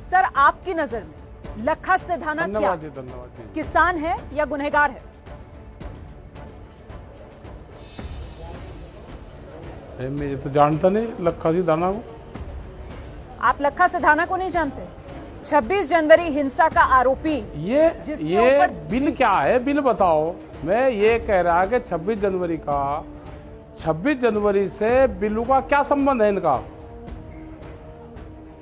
Sir, आपकी नजर में लखा सिधाना क्या किसान है या गुनहगार है? मैं ये तो जानता नहीं लखा सिधाना को। आप लखा सिधाना को नहीं जानते? 26 जनवरी हिंसा का आरोपी ये बिल क्या है, बिल बताओ। मैं ये कह रहा कि 26 जनवरी से बिल्लू का क्या संबंध है इनका?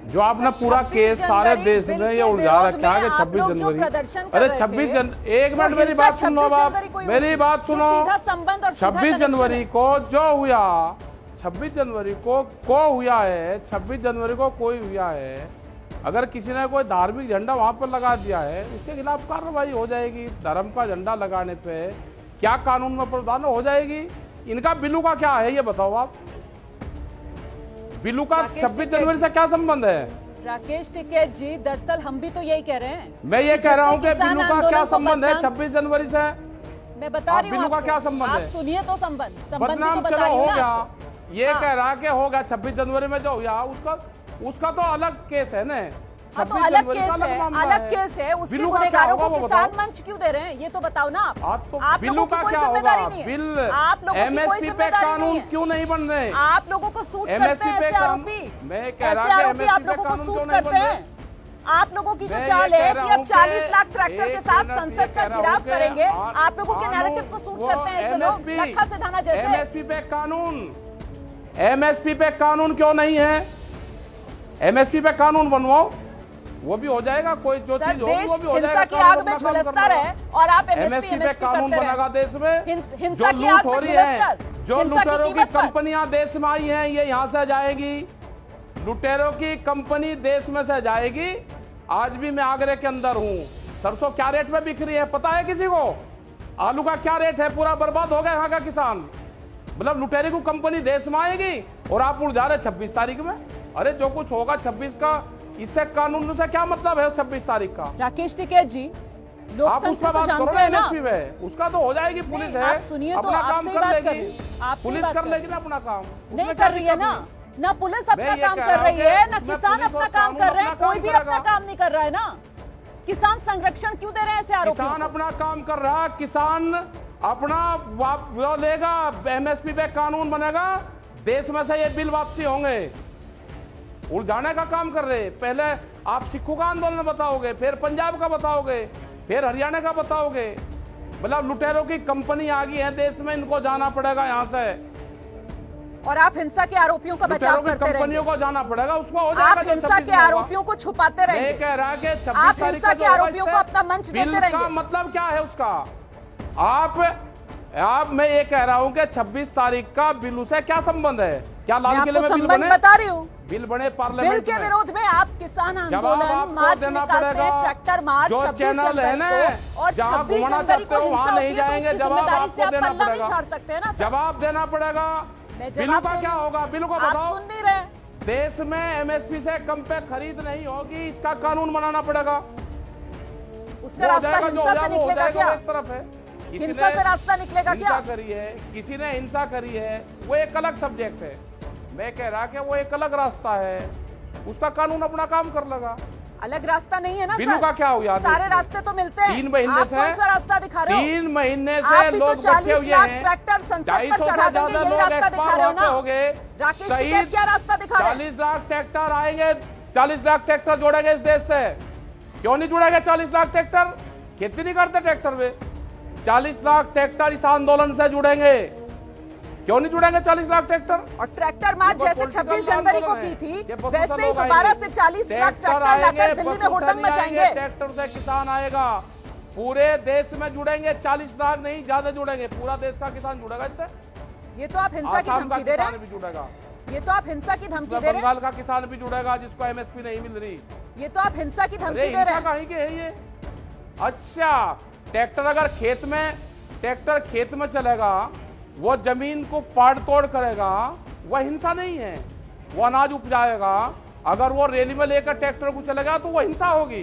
जो आपने पूरा केस सारे देश में ये उलझा रखा है कि 26 जनवरी, अरे 1 मिनट मेरी बात सुनो आप, मेरी बात सुनो। 26 जनवरी को जो हुआ, 26 जनवरी को हुआ है, 26 जनवरी को कोई हुआ है। अगर किसी ने कोई धार्मिक झंडा वहां पर लगा दिया है, उसके खिलाफ कार्रवाई हो जाएगी। धर्म का झंडा लगाने पे क्या कानून में प्रावधान हो जाएगी? इनका बिल्लू का क्या है ये बताओ आप। बिल्लू का 26 जनवरी से क्या संबंध है? राकेश टिकैत जी, दरअसल हम भी तो यही कह रहे हैं। मैं ये कह रहा हूँ कि बिल्लू का क्या संबंध है 26 जनवरी से? मैं बता रही हूँ बिल्लू का क्या संबंध है? आप सुनिए तो संबंध बदनाम तो चलो हो गया, ये कह रहा कि होगा 26 जनवरी में जो हुआ उसका तो अलग केस है ना। तो अलग केस है, उसके गुनहगारों को किसान मंच क्यों दे रहे हैं ये तो बताओ ना आप। आप बिल्लू का क्या होगा? बिल एमएसपी पे कानून क्यों नहीं बन रहे? आप लोगों को सूट करते हैं ऐसे आरोपी। मैं कह रहा हूं आरोपी आप लोगों को सूट करते हैं। आप लोगों की जो चाल है कि अब 40 लाख ट्रैक्टर के साथ संसद का घेराव करेंगे, आप लोगों के नैरेटिव को सूट करते हैं ऐसे लोग, लखा सिधाना जैसे। एमएसपी पे कानून क्यों नहीं है? एमएसपी पे कानून बनवाओ, वो भी हो जाएगा। कोई जो चीज होगी वो भी हो जाएगा। हिंसा की आग में झुलसता रहे और आप एमएसपी पे कानून बनेगा देश में। हिंसा की आग में झुलसकर जो लुटेरों की कंपनियां देश में आई हैं, ये यहाँ से जाएगी। लुटेरों की कंपनी देश में से जाएगी। आज भी मैं आगरे के अंदर हूँ, सरसों क्या रेट में बिक रही है पता है किसी को? आलू का क्या रेट है? पूरा बर्बाद हो गया यहाँ का किसान। मतलब लुटेरे को कंपनी देश में आएगी और आप उड़ जा रहे 26 तारीख में। अरे जो कुछ होगा 26 का, इससे कानून से क्या मतलब है 26 तारीख का? राकेश टिकैत जी, आप उस पर बात करो ना एमएसपी में, उसका तो हो जाएगी। पुलिस है, आप सुनिए तो काम कर लेगी, पुलिस कर लेगी ना अपना काम। नहीं कर रही है ना पुलिस अपना काम कर रही है, ना किसान अपना काम कर रहे हैं। कोई भी अपना काम नहीं कर रहा है ना। किसान संरक्षण क्यों दे रहे हैं ऐसे आरोपियों? किसान अपना काम कर रहा है, किसान अपना वो लेगा, एमएसपी पे कानून बनेगा, देश में से ये बिल वापसी होंगे। उलझाने का काम कर रहे। पहले आप सिखों का आंदोलन बताओगे, फिर पंजाब का बताओगे, फिर हरियाणा का बताओगे। मतलब लुटेरों की कंपनी आ गई है देश में, इनको जाना पड़ेगा यहाँ से। और आप हिंसा के आरोपियों का बचाव करते रहेंगे। कंपनियों को जाना पड़ेगा, उसको हो जाएगा। आप हिंसा के आरोपियों को छुपाते रहेंगे। मैं कह रहा कि आप हिंसा के आरोपियों को अपना मंच देते रहेंगे। मतलब क्या है उसका? आप मैं ये कह रहा हूँ कि 26 तारीख का बिल से क्या संबंध है? क्या लाल किले में बिल बने? बता रही हूँ, बिल बने पार्लियामेंट बिल के विरोध में आप किसान आंदोलन, मार्च निकालते हैं, ट्रैक्टर मार्च, जो चैनल है ना, और 26 जनवरी को हिंसा होती है, तो उसकी जिम्मेदारी से आप पल्ला नहीं झाड़ सकते हैं ना। जवाब देना पड़ेगा। बिल का क्या होगा? बिल को बताओ। आप सुन नहीं रहे। देश में एमएसपी से कम पे खरीद नहीं होगी, इसका कानून बनाना पड़ेगा। उसका रास्ता हिंसा से निकलेगा क्या? एक तरफ है, हिंसा से रास्ता निकलेगा क्या? करी है किसी ने, हिंसा करी है, वो एक अलग सब्जेक्ट है। मैं कह रहा कि वो एक अलग रास्ता है, उसका कानून अपना काम कर लगा। अलग रास्ता नहीं है ना बिल्लू का क्या हुआ? सारे रास्ते तो मिलते हैं। 3 महीने से कौन सा रास्ता दिखा रहे हो? 3 महीने से लोग बैठे हुए हैं। ट्रैक्टर संसद पर चढ़ा देंगे, यही रास्ता दिखा रहे हो ना? राकेश टिकैत क्या रास्ता दिखा रहे हैं? 40 लाख ट्रैक्टर आएंगे, 40 लाख ट्रैक्टर जोड़ेंगे इस देश से। क्यों नहीं जुड़ेंगे 40 लाख ट्रैक्टर? खेती नहीं करते ट्रैक्टर में। 40 लाख ट्रैक्टर इस आंदोलन से जुड़ेंगे। क्यों नहीं जुड़ेंगे 40 लाख ट्रैक्टर? और ट्रैक्टर मार्च जैसे 26 जनवरी को की थी, वैसे ही दोबारा से 40 लाख ट्रैक्टर लाकर दिल्ली में हुड़दंग मचाएंगे। ट्रैक्टर से किसान आएगा, पूरे देश में जुड़ेंगे। 40 लाख नहीं, ज्यादा जुड़ेंगे, पूरा देश का किसान जुड़ेगा इससे। ये तो आप हिंसा की धमकी दे रहे हैं। भी जुड़ेगा। ये तो आप हिंसा की धमकी दे रहे हैं। बंगाल का किसान भी जुड़ेगा जिसको एमएसपी नहीं मिल रही। ये तो आप हिंसा की धमकी दे रहे हैं। कहीं के है ये? अच्छा, ट्रैक्टर अगर ट्रैक्टर खेत में चलेगा, वो जमीन को पाड़ तोड़ करेगा, वह हिंसा नहीं है। वो अनाज उपजाएगा। अगर वो रैली में लेकर ट्रैक्टर को चलेगा तो वो हिंसा होगी।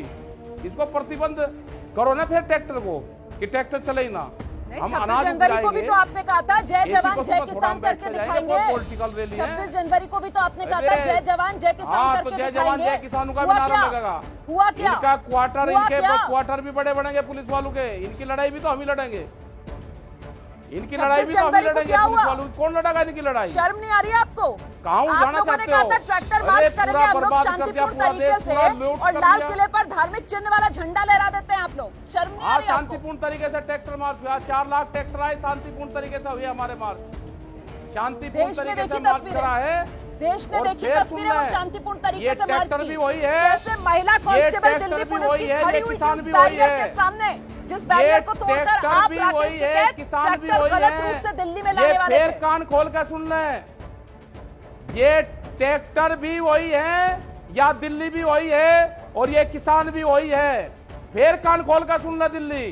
इसको प्रतिबंध करो ना फिर ट्रैक्टर को, कि ट्रैक्टर चले ही ना। 26 जनवरी को भी तो आपने कहा था जय जवान जय किसान करके दिखाएंगे। पॉलिटिकल रैली है। 26 जनवरी को भी तो आपने कहा था जय जवान जय किसान करके जय जवान जय किसानों का भी नारा लगेगा। हुआ क्या? इनका क्वार्टर, इनके क्वार्टर भी बड़े बनेंगे पुलिस वालों के। इनकी लड़ाई भी तो हम ही लड़ेंगे, इनकी लड़ाई भी तो हम ही लड़ेंगे पुलिस वालों। कौन लड़ेगा इनकी लड़ाई? शर्म नहीं आ रही है आपको? कहाँ जाना चाहते हो? ट्रैक्टर मार्च करेंगे हम लोग शांतिपूर्ण तरीके से और लाल किले पर धार्मिक चिन्ह वाला झंडा लहरा देते हैं आप लोग। शर्म नहीं आ रही है आपको? शांतिपूर्ण तरीके से ट्रैक्टर मार्च हुआ, 4 लाख ट्रैक्टर आए, शांतिपूर्ण तरीके से हुए हमारे मार्च। शांतिपूर्ण तरीके से मार्च करा है। देश ने देखी तस्वीरें, वो शांतिपूर्ण तरीके से मार्च की। भी वही है, कैसे महिला कांस्टेबल दिल्ली पुलिस की खड़ी हुई थी बैरियर के सामने, जिस बैरियर को तोड़कर आप राकेश टिकैत ट्रैक्टर गलत रूप से दिल्ली में लाने वाले थे। कान खोल कर सुन लें, ये ट्रैक्टर भी वही है, या दिल्ली भी वही है, और ये किसान भी वही है। फिर कान खोल कर सुन ले दिल्ली।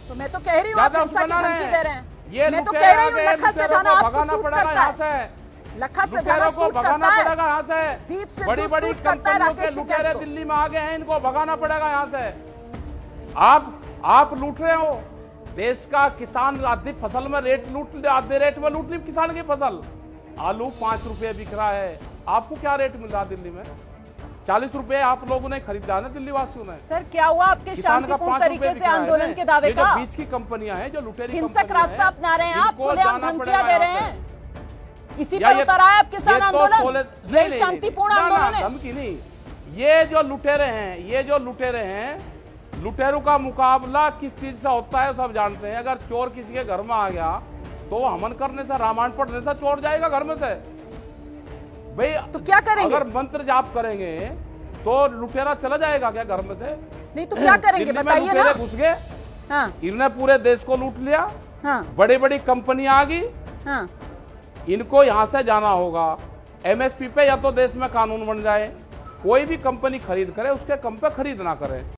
तो मैं तो कह रही हूँ आप हिंसा की धमकी दे रहे हैं। मैं तो कह रही हूँ लखा सेधाना आपको सूट करता है। लखा सेधाना सूट करता है यहाँ से। दीप से बड़ी बड़ी कंपनियों के लुटेरे दिल्ली में आ गए हैं, इनको भगाना पड़ेगा यहाँ से। आप लूट रहे हो देश का किसान। आधी फसल में रेट लूट, आधे रेट में लूट ली किसान की फसल। आलू 5 रुपए बिक रहा है, आपको क्या रेट मिल रहा है दिल्ली में? 40 रुपए आप लोगों ने खरीदा ना दिल्ली वासियों ने। सर क्या हुआ आपके शांतिपूर्ण तरीके से आंदोलन के दावे का? बीच की कंपनियां हैं जो लुटेरी हिंसक रास्ता अपना रहे हैं आप, खुलेआम धमकियां दे रहे हैं। इसी पर उतर आया आप किसान आंदोलन। ये शांतिपूर्ण आंदोलन है। धमकी नहीं, ये जो लुटेरे हैं, लुटेरों का मुकाबला किस चीज से होता है सब जानते हैं। अगर चोर किसी के घर में आ गया तो हमन करने से, रामायण पढ़ने से चोर जाएगा घर में से भाई? तो क्या करेंगे? अगर मंत्र जाप करेंगे तो लुटेरा चला जाएगा क्या घर में से? नहीं तो क्या करेंगे बताइए ना। घुस गए, हाँ। इन्होंने पूरे देश को लूट लिया, हाँ। बड़ी बड़ी कंपनियां आ गई, हाँ। इनको यहां से जाना होगा। एमएसपी पे या तो देश में कानून बन जाए, कोई भी कंपनी खरीद करे उसके कम पे खरीद ना करे।